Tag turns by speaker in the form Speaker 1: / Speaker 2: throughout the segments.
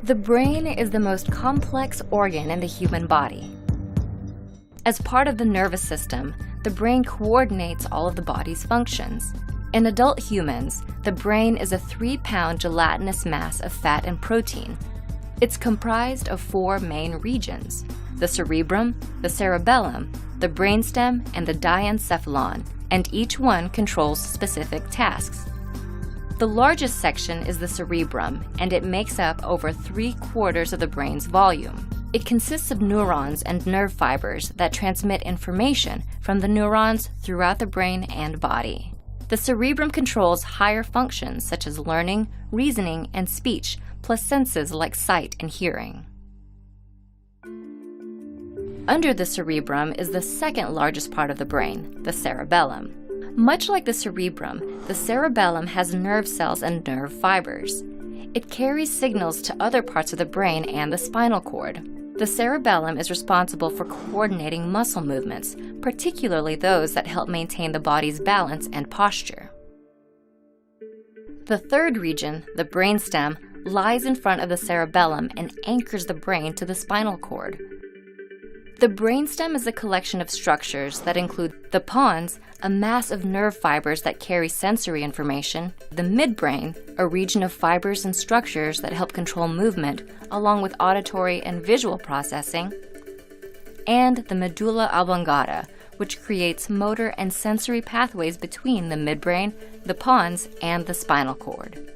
Speaker 1: The brain is the most complex organ in the human body. As part of the nervous system, the brain coordinates all of the body's functions. In adult humans, the brain is a 3-pound gelatinous mass of fat and protein. It's comprised of 4 main regions: the cerebrum, the cerebellum, the brainstem, and the diencephalon, and each one controls specific tasks. The largest section is the cerebrum, and it makes up over 3/4 of the brain's volume. It consists of neurons and nerve fibers that transmit information from the neurons throughout the brain and body. The cerebrum controls higher functions such as learning, reasoning, and speech, plus senses like sight and hearing. Under the cerebrum is the second largest part of the brain, the cerebellum. Much like the cerebrum, the cerebellum has nerve cells and nerve fibers. It carries signals to other parts of the brain and the spinal cord. The cerebellum is responsible for coordinating muscle movements, particularly those that help maintain the body's balance and posture. The third region, the brainstem, lies in front of the cerebellum and anchors the brain to the spinal cord. The brainstem is a collection of structures that include the pons, a mass of nerve fibers that carry sensory information, the midbrain, a region of fibers and structures that help control movement, along with auditory and visual processing, and the medulla oblongata, which creates motor and sensory pathways between the midbrain, the pons, and the spinal cord.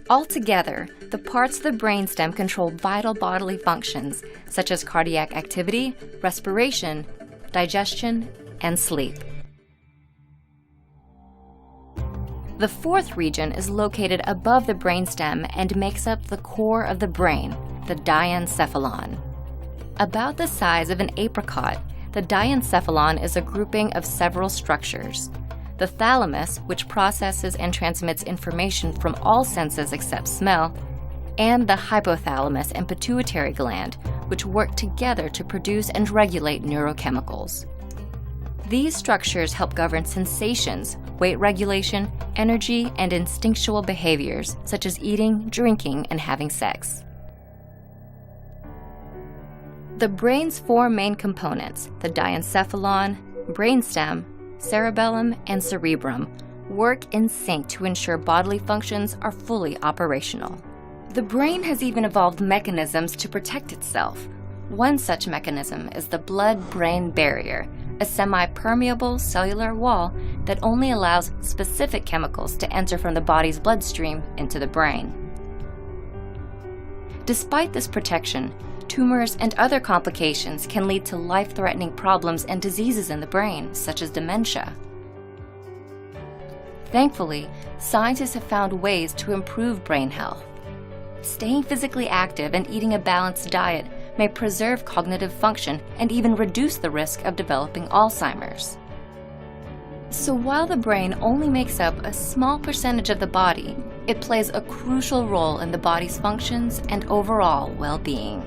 Speaker 1: Altogether, the parts of the brainstem control vital bodily functions such as cardiac activity, respiration, digestion, and sleep. The fourth region is located above the brainstem and makes up the core of the brain, the diencephalon. About the size of an apricot, the diencephalon is a grouping of several structures. The thalamus, which processes and transmits information from all senses except smell, and the hypothalamus and pituitary gland, which work together to produce and regulate neurochemicals. These structures help govern sensations, weight regulation, energy, and instinctual behaviors, such as eating, drinking, and having sex. The brain's 4 main components, the diencephalon, brainstem, cerebellum, and cerebrum, work in sync to ensure bodily functions are fully operational. The brain has even evolved mechanisms to protect itself. One such mechanism is the blood-brain barrier, a semi-permeable cellular wall that only allows specific chemicals to enter from the body's bloodstream into the brain. Despite this protection, tumors and other complications can lead to life-threatening problems and diseases in the brain, such as dementia. Thankfully, scientists have found ways to improve brain health. Staying physically active and eating a balanced diet may preserve cognitive function and even reduce the risk of developing Alzheimer's. So while the brain only makes up a small percentage of the body, it plays a crucial role in the body's functions and overall well-being.